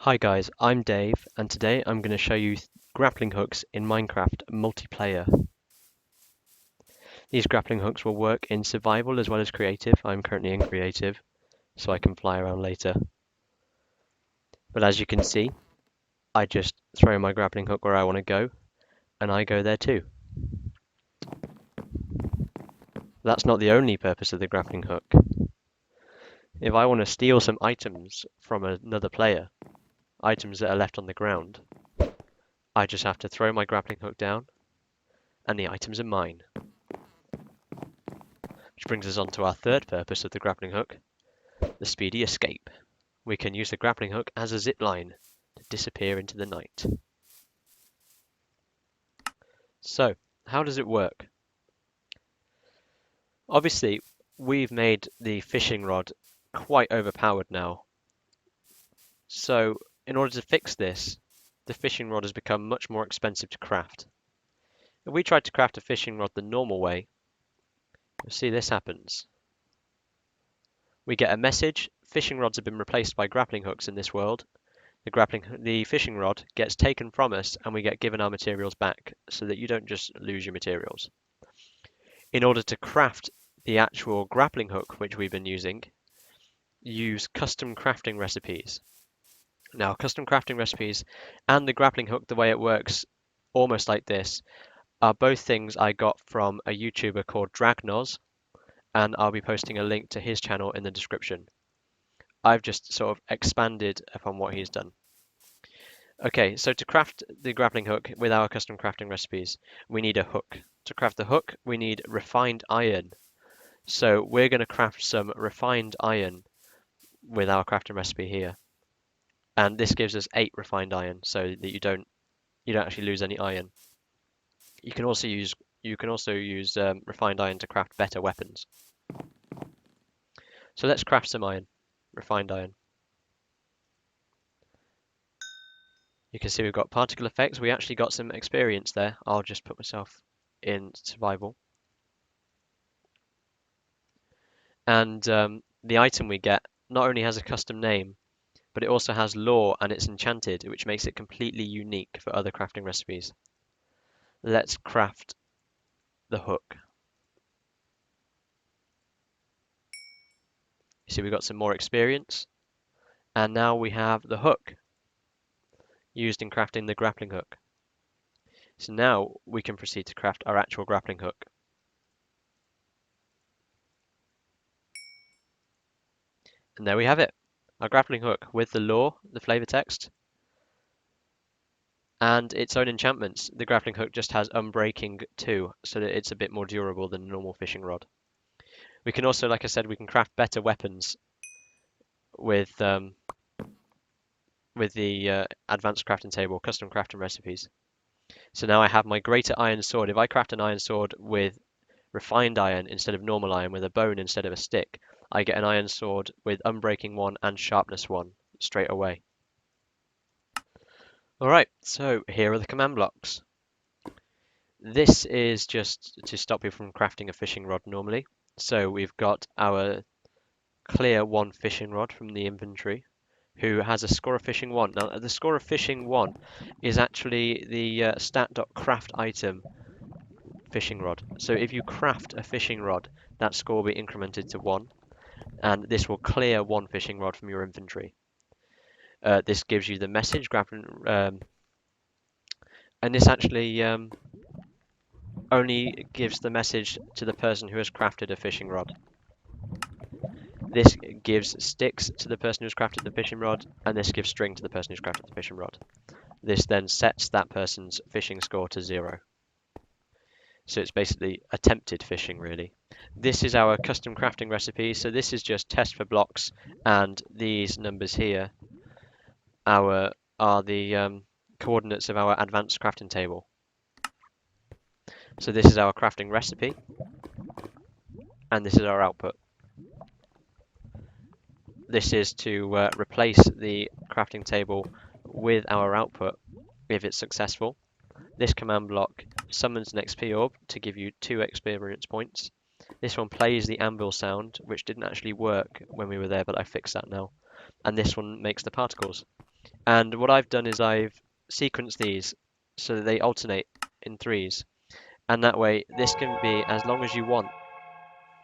Hi guys, I'm Dave, and today I'm going to show you grappling hooks in Minecraft multiplayer. These grappling hooks will work in survival as well as creative. I'm currently in creative, so I can fly around later. But as you can see, I just throw my grappling hook where I want to go, and I go there too. That's not the only purpose of the grappling hook. If I want to steal some items from another player, items that are left on the ground, I just have to throw my grappling hook down, and the items are mine. Which brings us on to our third purpose of the grappling hook, the speedy escape. We can use the grappling hook as a zip line to disappear into the night. So, how does it work? Obviously, we've made the fishing rod quite overpowered now. So, in order to fix this, the fishing rod has become much more expensive to craft. If we tried to craft a fishing rod the normal way, you'll see this happens. We get a message, fishing rods have been replaced by grappling hooks in this world. The fishing rod gets taken from us and we get given our materials back so that you don't just lose your materials. In order to craft the actual grappling hook which we've been using, use custom crafting recipes. Now, custom crafting recipes and the grappling hook, the way it works, almost like this, are both things I got from a YouTuber called Dragnoz, and I'll be posting a link to his channel in the description. I've just sort of expanded upon what he's done. Okay, so to craft the grappling hook with our custom crafting recipes, we need a hook. To craft the hook, we need refined iron. So we're going to craft some refined iron with our crafting recipe here. And this gives us 8 refined iron so that you don't actually lose any iron. You can also use refined iron to craft better weapons. So let's craft some iron, refined iron. You can see we've got particle effects. We actually got some experience there. I'll just put myself in survival. And the item we get not only has a custom name, but it also has lore and it's enchanted, which makes it completely unique for other crafting recipes. Let's craft the hook. You see we've got some more experience, and now we have the hook used in crafting the grappling hook. So now we can proceed to craft our actual grappling hook. And there we have it, our grappling hook with the lore, the flavor text, and its own enchantments. The grappling hook just has unbreaking 2, so that it's a bit more durable than a normal fishing rod. We can also, like I said, we can craft better weapons with the advanced crafting table, custom crafting recipes. So now I have my greater iron sword. If I craft an iron sword with refined iron instead of normal iron, with a bone instead of a stick, I get an iron sword with unbreaking 1 and sharpness 1 straight away. Alright, so here are the command blocks. This is just to stop you from crafting a fishing rod normally. So we've got our clear 1 fishing rod from the inventory, who has a score of fishing 1. Now, the score of fishing 1 is actually the stat.craft item fishing rod. So if you craft a fishing rod, that score will be incremented to 1, and this will clear 1 fishing rod from your inventory. This gives you the message, and this actually only gives the message to the person who has crafted a fishing rod. This gives sticks to the person who's crafted the fishing rod, and this gives string to the person who's crafted the fishing rod. This then sets that person's fishing score to 0. So it's basically attempted fishing, really. This is our custom crafting recipe. So this is just test for blocks, and these numbers here are the coordinates of our advanced crafting table. So this is our crafting recipe, and this is our output. This is to replace the crafting table with our output if it's successful. This command block summons an XP orb to give you 2 experience points. This one plays the anvil sound, which didn't actually work when we were there, but I fixed that now. And this one makes the particles. And what I've done is I've sequenced these so that they alternate in threes. And that way, this can be as long as you want.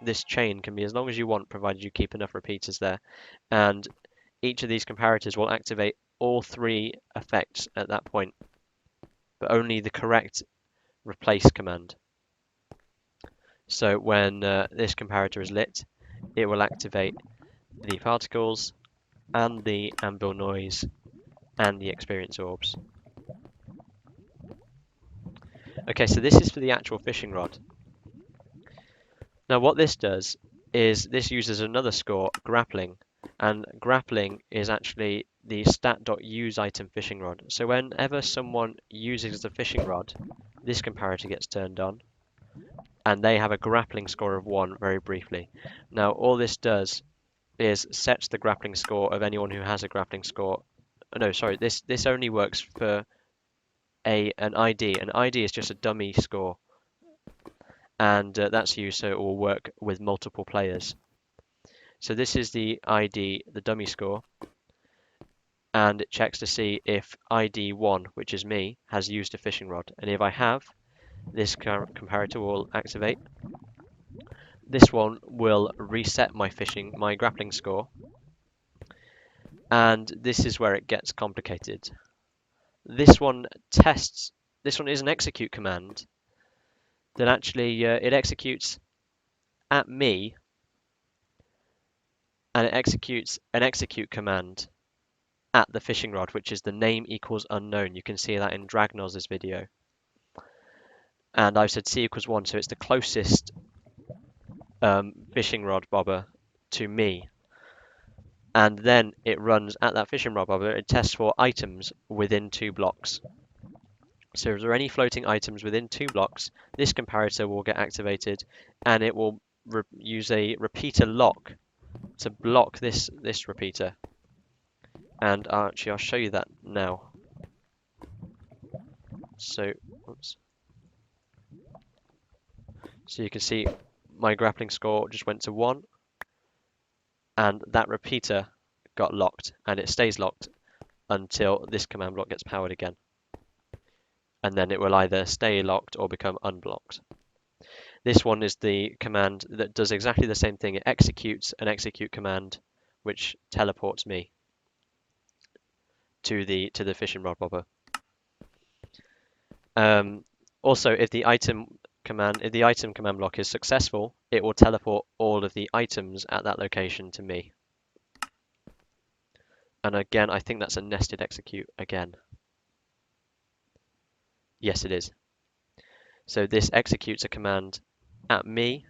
This chain can be as long as you want, provided you keep enough repeaters there. And each of these comparators will activate all three effects at that point, but only the correct replace command. So when this comparator is lit, it will activate the particles and the anvil noise and the experience orbs. Okay, so this is for the actual fishing rod. Now what this does is this uses another score, grappling, and grappling is actually the stat.use item fishing rod. So whenever someone uses the fishing rod, this comparator gets turned on, and they have a grappling score of 1 very briefly. Now all this does is sets the grappling score of anyone who has a grappling score. No, sorry, this only works for an ID. An ID is just a dummy score, and that's used so it will work with multiple players. So this is the ID, the dummy score, and it checks to see if ID1, which is me, has used a fishing rod. And if I have, this comparator will activate. This one will reset my grappling score, and this is where it gets complicated. This one is an execute command that actually it executes at me, and it executes an execute command at the fishing rod, which is the name equals unknown. You can see that in Dragnoz's video. And I've said C equals 1, so it's the closest fishing rod bobber to me. And then it runs at that fishing rod bobber, it tests for items within 2 blocks. So if there are any floating items within 2 blocks, this comparator will get activated, and it will use a repeater lock to block this repeater. And actually, I'll show you that now. So, oops. So you can see my grappling score just went to 1, and that repeater got locked, and it stays locked until this command block gets powered again. And then it will either stay locked or become unblocked. This one is the command that does exactly the same thing. It executes an execute command, which teleports me to the fishing rod bobber. Also, if the item command block is successful, it will teleport all of the items at that location to me. And again, I think that's a nested execute again. Yes, it is. So this executes a command at me,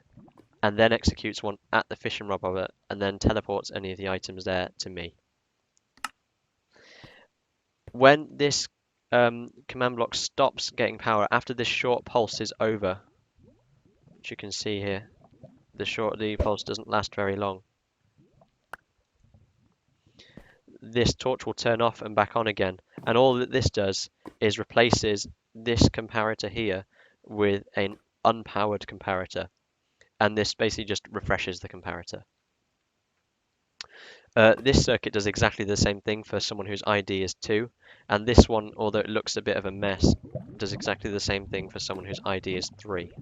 and then executes one at the fishing rod bobber, and then teleports any of the items there to me. When this command block stops getting power after this short pulse is over, which you can see here, the pulse doesn't last very long. This torch will turn off and back on again, and all that this does is replaces this comparator here with an unpowered comparator, and this basically just refreshes the comparator. This circuit does exactly the same thing for someone whose ID is 2, and this one, although it looks a bit of a mess, does exactly the same thing for someone whose ID is 3.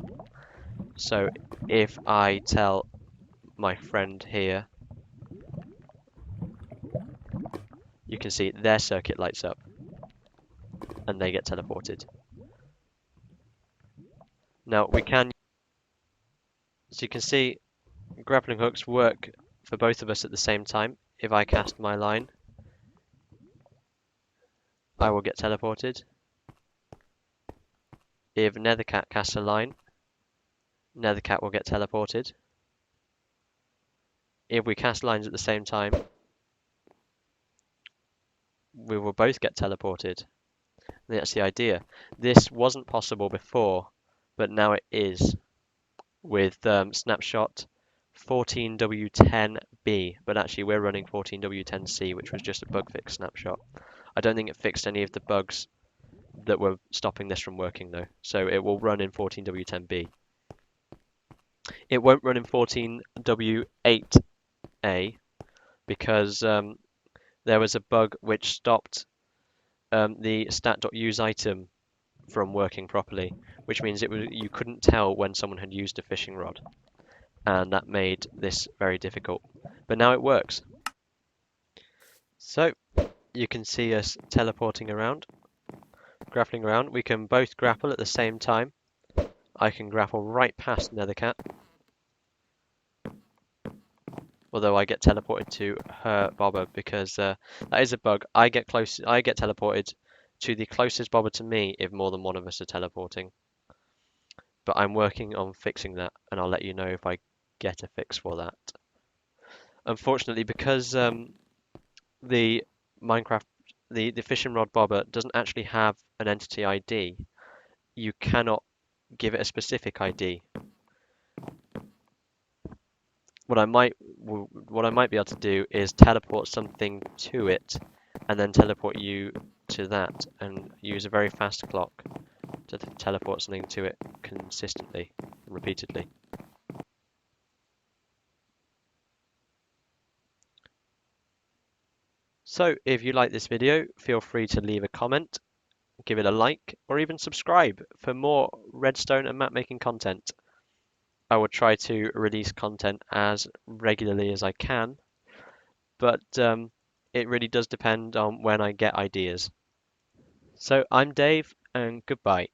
So if I tell my friend here, you can see their circuit lights up and they get teleported. Now so you can see grappling hooks work for both of us at the same time. If I cast my line, I will get teleported. If Nethercat casts a line, Nethercat will get teleported. If we cast lines at the same time, we will both get teleported. That's the idea. This wasn't possible before, but now it is with snapshot 14W10B, but actually we're running 14W10C, which was just a bug fix snapshot. I don't think it fixed any of the bugs that were stopping this from working though, so it will run in 14W10B. It won't run in 14W8A because there was a bug which stopped the stat.useItem from working properly, which means you couldn't tell when someone had used a fishing rod, and that made this very difficult. But now it works. So you can see us teleporting around, grappling around. We can both grapple at the same time. I can grapple right past Nethercat, although I get teleported to her bobber because that is a bug. I get teleported to the closest bobber to me if more than one of us are teleporting. But I'm working on fixing that, and I'll let you know if I get a fix for that. Unfortunately, because the Minecraft, the fishing rod bobber doesn't actually have an entity ID, you cannot give it a specific ID. What I might be able to do is teleport something to it, and then teleport you to that, and use a very fast clock to teleport something to it consistently, repeatedly. So if you like this video, feel free to leave a comment, give it a like, or even subscribe for more redstone and map making content. I will try to release content as regularly as I can, but it really does depend on when I get ideas. So I'm Dave, and goodbye.